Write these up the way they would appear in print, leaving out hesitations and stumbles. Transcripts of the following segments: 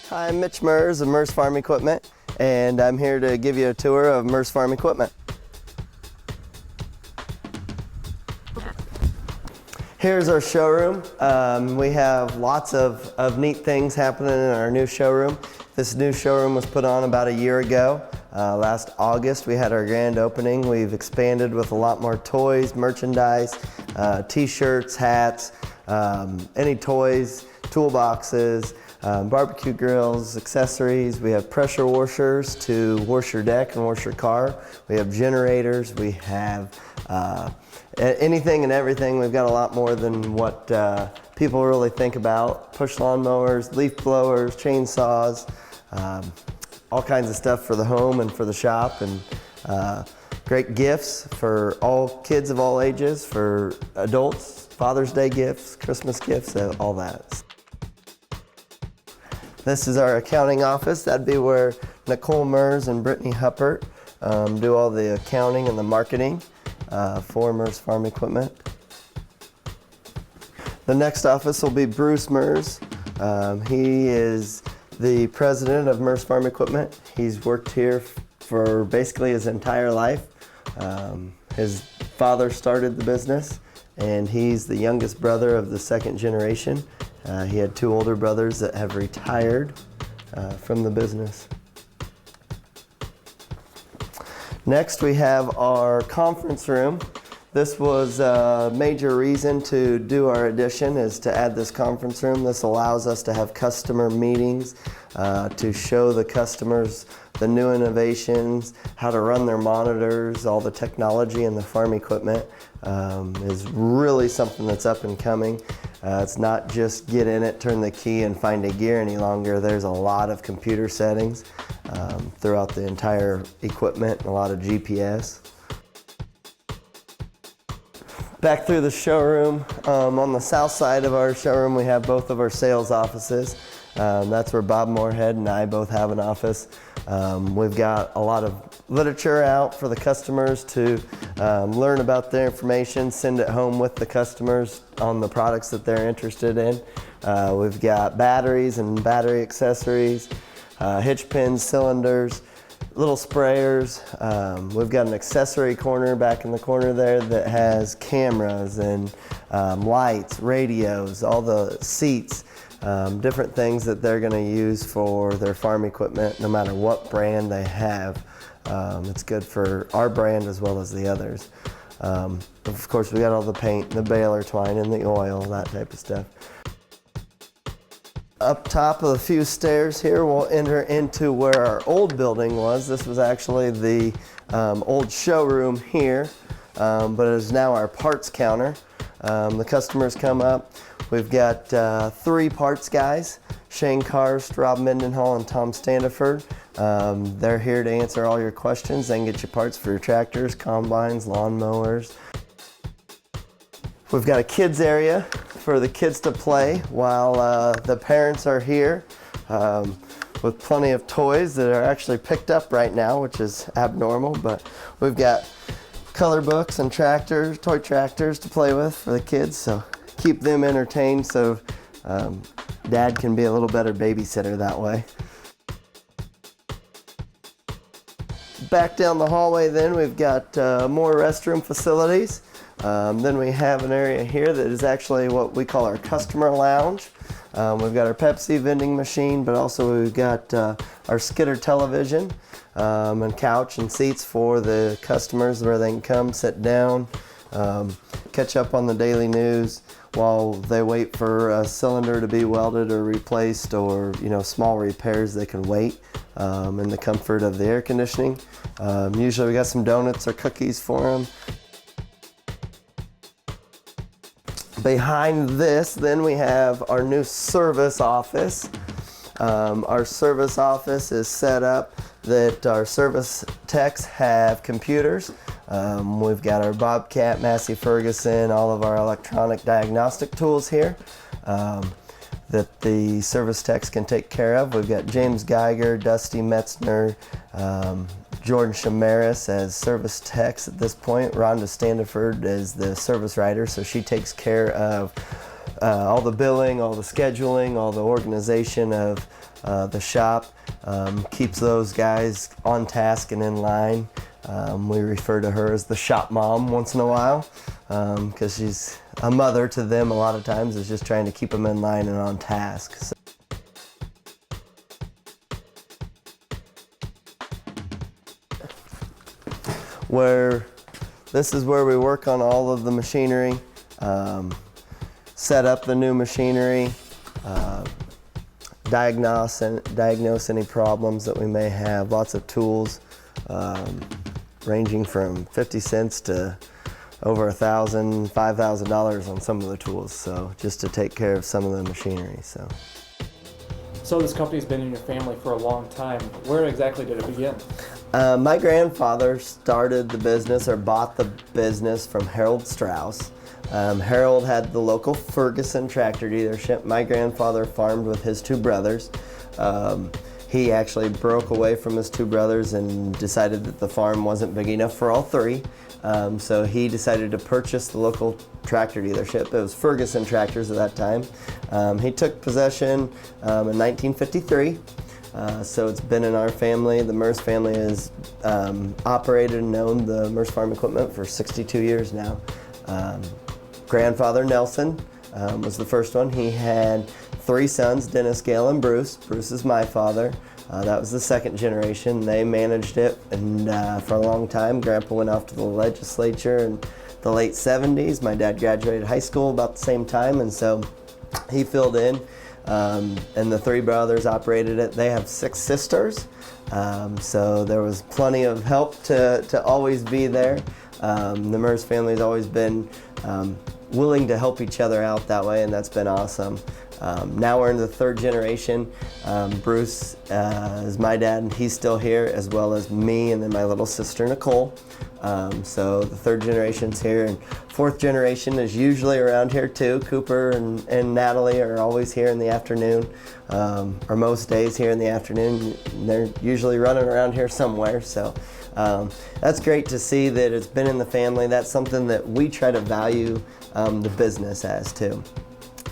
Hi, I'm Mitch Merz of Merz Farm Equipment, and I'm here to give you a tour of Merz Farm Equipment. Here's our showroom. We have lots of neat things happening in our new showroom. This new showroom was put on about a year ago. Last August we had our grand opening. We've expanded with a lot more toys, merchandise, t-shirts, hats, any toys, toolboxes, barbecue grills, accessories. We have pressure washers to wash your deck and wash your car. We have generators. We have anything and everything. We've got a lot more than what people really think about. Push lawn mowers, leaf blowers, chainsaws, all kinds of stuff for the home and for the shop, and great gifts for all kids of all ages, for adults, Father's Day gifts, Christmas gifts, all that. This is our accounting office. That'd be where Nicole Merz and Brittany Huppert do all the accounting and the marketing for Merz Farm Equipment. The next office will be Bruce Merz. He is the president of Merz Farm Equipment. He's worked here for basically his entire life. His father started the business, and he's the youngest brother of the second generation. He had two older brothers that have retired from the business. Next, we have our conference room. This was a major reason to do our addition, is to add this conference room. This allows us to have customer meetings, to show the customers the new innovations, how to run their monitors, all the technology and the farm equipment is really something that's up and coming. It's not just get in it, turn the key, and find a gear any longer. There's a lot of computer settings throughout the entire equipment, and a lot of GPS. Back through the showroom, on the south side of our showroom, we have both of our sales offices. That's where Bob Moorhead and I both have an office. We've got a lot of literature out for the customers to learn about their information, send it home with the customers on the products that they're interested in. We've got batteries and battery accessories, hitch pins, cylinders, little sprayers. We've got an accessory corner back in the corner there that has cameras and lights, radios, all the seats. Different things that they're going to use for their farm equipment, no matter what brand they have. It's good for our brand as well as the others. Of course, we got all the paint, the baler twine, and the oil, that type of stuff. Up top of a few stairs here, we'll enter into where our old building was. This was actually the old showroom here, but it is now our parts counter. The customers come up. We've got 3 parts guys, Shane Karst, Rob Mendenhall, and Tom Standiford. They're here to answer all your questions. They can get you parts for your tractors, combines, lawn mowers. We've got a kids area for the kids to play while the parents are here, with plenty of toys that are actually picked up right now, which is abnormal, but we've got color books and tractors, toy tractors to play with for the kids, so keep them entertained, so Dad can be a little better babysitter that way. Back down the hallway then, we've got more restroom facilities. Then we have an area here that is actually what we call our customer lounge. We've got our Pepsi vending machine, but also we've got our Skidder television and couch and seats for the customers where they can come, sit down, catch up on the daily news while they wait for a cylinder to be welded or replaced, or small repairs. They can wait in the comfort of the air conditioning. Usually we got some donuts or cookies for them. Behind this, then we have our new service office. Our service office is set up that our service techs have computers. We've got our Bobcat, Massey Ferguson, all of our electronic diagnostic tools here that the service techs can take care of. We've got James Geiger, Dusty Metzner, Jordan Shamaris as service techs at this point. Rhonda Standiford is the service writer, so she takes care of all the billing, all the scheduling, all the organization of the shop, keeps those guys on task and in line. We refer to her as the shop mom once in a while, because she's a mother to them a lot of times, is just trying to keep them in line and on task. So. This is where we work on all of the machinery, set up the new machinery, diagnose any problems that we may have. Lots of tools, ranging from 50 cents to over $1,000, $5,000 on some of the tools. So just to take care of some of the machinery. So this company's been in your family for a long time. Where exactly did it begin? My grandfather started the business, or bought the business, from Harold Strauss. Harold had the local Ferguson tractor dealership. My grandfather farmed with his two brothers. He actually broke away from his two brothers and decided that the farm wasn't big enough for all three. So he decided to purchase the local tractor dealership. It was Ferguson Tractors at that time. He took possession in 1953. So it's been in our family. The Merz family has operated and owned the Merz Farm Equipment for 62 years now. Grandfather Nelson was the first one. He had three sons, Dennis, Gail, and Bruce. Bruce is my father. That was the second generation. They managed it, and for a long time. Grandpa went off to the legislature in the late 70s. My dad graduated high school about the same time, and so he filled in. And the three brothers operated it. They have 6 sisters, so there was plenty of help to always be there. The Merz family has always been willing to help each other out that way, and that's been awesome. Now we're in the third generation. Bruce is my dad, and he's still here, as well as me and then my little sister Nicole. So the third generation's here, and fourth generation is usually around here too. Cooper and Natalie are always here in the afternoon, or most days here in the afternoon. They're usually running around here somewhere. So that's great to see that it's been in the family. That's something that we try to value the business as too.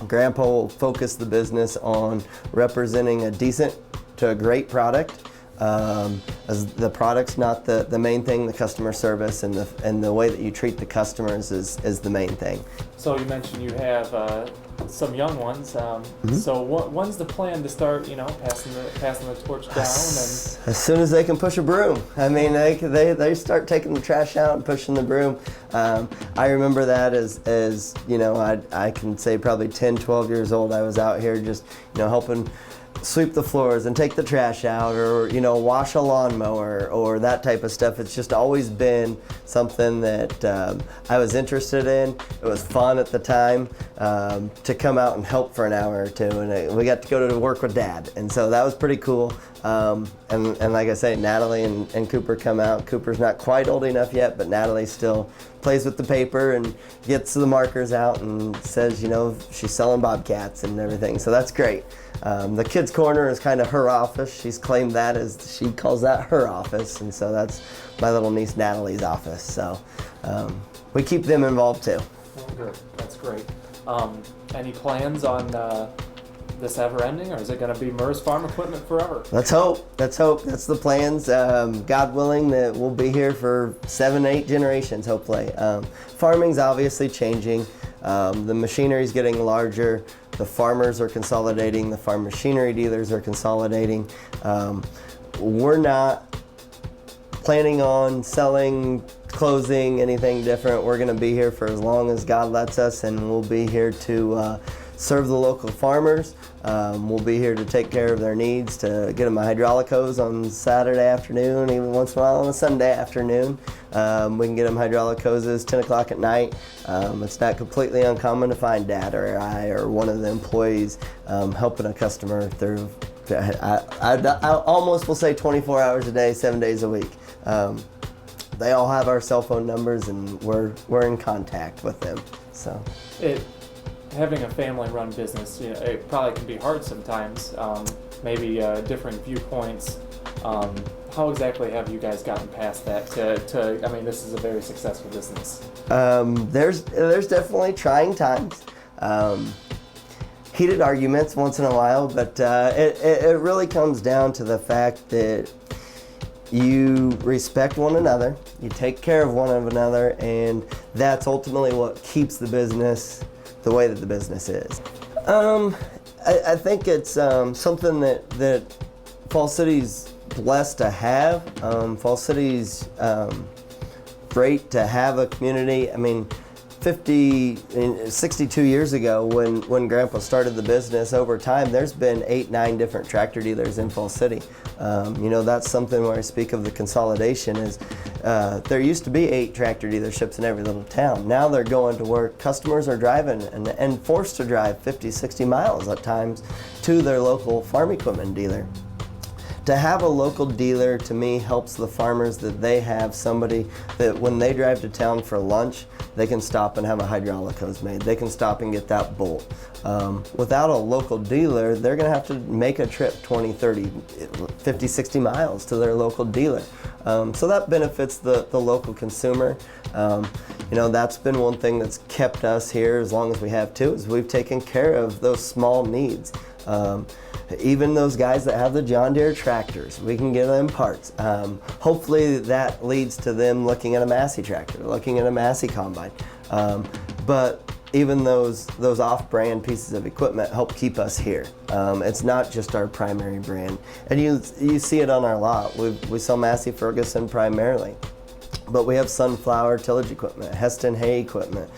Grandpa will focus the business on representing a decent to a great product. As the product's not the main thing. The customer service and the way that you treat the customers is the main thing. So you mentioned you have some young ones. So when's the plan to start, passing the torch down? As soon as they can push a broom. I mean, they start taking the trash out and pushing the broom. I remember that as I can say probably 10, 12 years old. I was out here just helping sweep the floors and take the trash out, or wash a lawnmower, or that type of stuff. It's just always been something that I was interested in. It was fun at the time to come out and help for an hour or two, and we got to go to work with Dad, and so that was pretty cool. And like I say, Natalie and Cooper come out. Cooper's not quite old enough yet, but Natalie still plays with the paper and gets the markers out and says, she's selling bobcats and everything. So that's great. The kids' corner is kind of her office. She's claimed that as she calls that her office, and so that's my little niece Natalie's office. So we keep them involved too. Oh, good. That's great. Any plans on this ever ending, or is it going to be Merz Farm Equipment forever? Let's hope. That's the plans. God willing, that we'll be here for 7, 8 generations, hopefully. Farming's obviously changing. The machinery's getting larger. The farmers are consolidating. The farm machinery dealers are consolidating. We're not planning on selling, closing, anything different. We're going to be here for as long as God lets us, and we'll be here to serve the local farmers. We'll be here to take care of their needs, to get them a hydraulic hose on Saturday afternoon, even once in a while on a Sunday afternoon. We can get them hydraulic hoses 10 o'clock at night. It's not completely uncommon to find Dad or I or one of the employees helping a customer through, I almost will say 24 hours a day, 7 days a week. They all have our cell phone numbers, and we're in contact with them. So having a family-run business, it probably can be hard sometimes. Maybe different viewpoints. How exactly have you guys gotten past that? I mean, this is a very successful business. There's definitely trying times. heated arguments once in a while, but it really comes down to the fact that you respect one another, you take care of one another, and that's ultimately what keeps the business the way that the business is. I think it's something that Falls City's blessed to have. Falls City's great to have a community. I mean, 62 years ago when Grandpa started the business, over time there's been 8-9 different tractor dealers in Falls City. You know, that's something where I speak of the consolidation is there used to be 8 tractor dealerships in every little town. Now they're going to where customers are driving and forced to drive 50, 60 miles at times to their local farm equipment dealer. To have a local dealer, to me, helps the farmers that they have somebody that when they drive to town for lunch, they can stop and have a hydraulic hose made. They can stop and get that bolt. Without a local dealer, they're gonna have to make a trip 20, 30, 50, 60 miles to their local dealer. So that benefits the local consumer. You know, that's been one thing that's kept us here as long as we have too, is we've taken care of those small needs. Even those guys that have the John Deere tractors, we can give them parts. Hopefully that leads to them looking at a Massey tractor, looking at a Massey combine. But even those off-brand pieces of equipment help keep us here. It's not just our primary brand. And you see it on our lot. We sell Massey Ferguson primarily. But we have Sunflower tillage equipment, Heston hay equipment,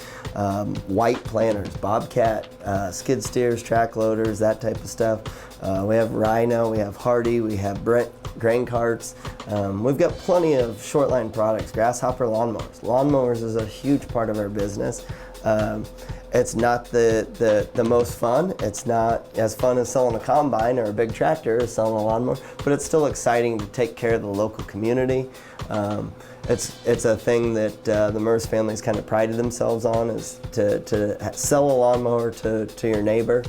White planters, Bobcat, skid steers, track loaders, that type of stuff. We have Rhino, we have Hardy, we have Brent grain carts. We've got plenty of short line products, grasshopper lawnmowers. Lawnmowers is a huge part of our business. It's not the most fun. It's not as fun as selling a combine or a big tractor or selling a lawnmower, but it's still exciting to take care of the local community. It's a thing that the Merz family's kind of prided themselves on, is to sell a lawnmower to your neighbor.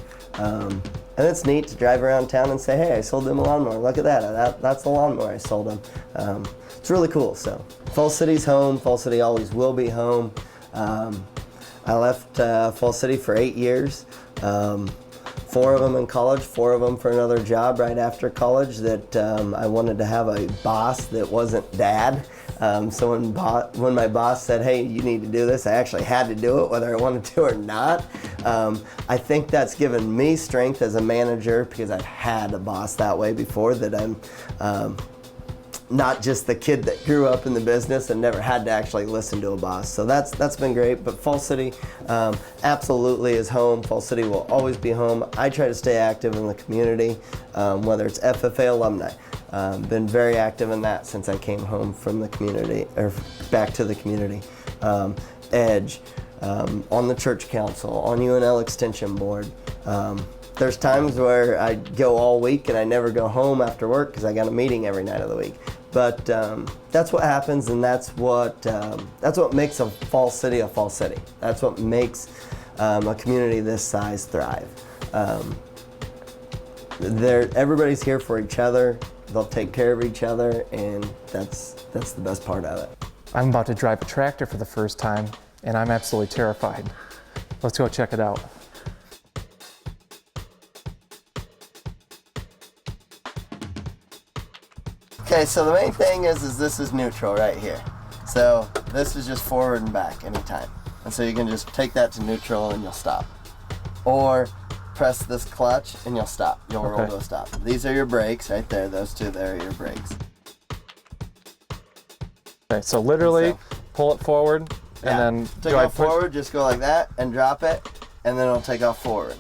And it's neat to drive around town and say, hey, I sold them a lawnmower. Look at that. That's the lawnmower I sold them. It's really cool. So Falls City's home. Falls City always will be home. I left Falls City for 8 years. 4 of them in college, 4 of them for another job right after college that I wanted to have a boss that wasn't dad. So when my boss said, hey, you need to do this, I actually had to do it whether I wanted to or not. I think that's given me strength as a manager because I've had a boss that way before, that I'm not just the kid that grew up in the business and never had to actually listen to a boss. So that's been great. But Falls City absolutely is home. Falls City will always be home. I try to stay active in the community, whether it's FFA alumni. Been very active in that since I came home from the community, or back to the community. Edge, on the church council, on UNL Extension Board. There's times where I go all week and I never go home after work because I got a meeting every night of the week. But that's what happens, and that's what makes a Falls City a Falls City. That's what makes a community this size thrive. Everybody's here for each other. They'll take care of each other, and that's the best part of it. I'm about to drive a tractor for the first time, and I'm absolutely terrified. Let's go check it out. Okay, so the main thing is this is neutral right here. So this is just forward and back anytime. And so you can just take that to neutral and you'll stop. Or press this clutch and you'll stop. You'll roll to a stop. These are your brakes right there. Those two there are your brakes. Okay, so literally pull it forward and then take off forward, just go like that and drop it, and then it'll take off forward.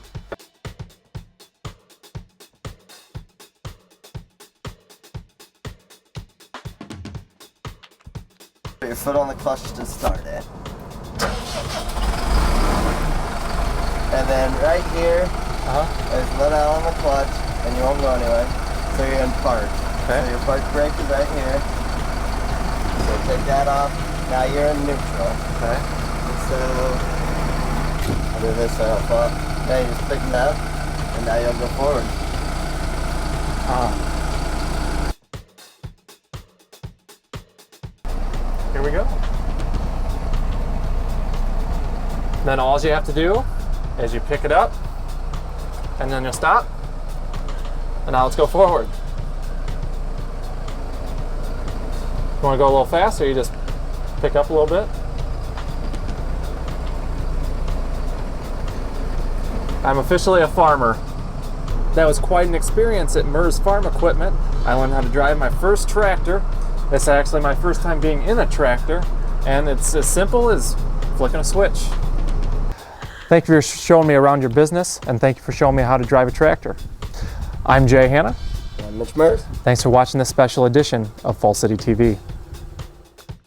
Put your foot on the clutch to start it. And then right here, is let out on the clutch, and you won't go anywhere. So you're in park. Okay. So your park brake is right here. So take that off. Now you're in neutral. Okay. And so I'll do this so I don't fall. Now you just pick it up, and now you'll go forward. Here we go. Then all you have to do is you pick it up, and then you'll stop. And now let's go forward. You want to go a little faster, you just pick up a little bit. I'm officially a farmer. That was quite an experience at Merz Farm Equipment. I learned how to drive my first tractor. It's actually my first time being in a tractor, and it's as simple as flicking a switch. Thank you for showing me around your business, and thank you for showing me how to drive a tractor. I'm Jay Hanna. I'm Mitch Merz. Thanks for watching this special edition of Fall City TV.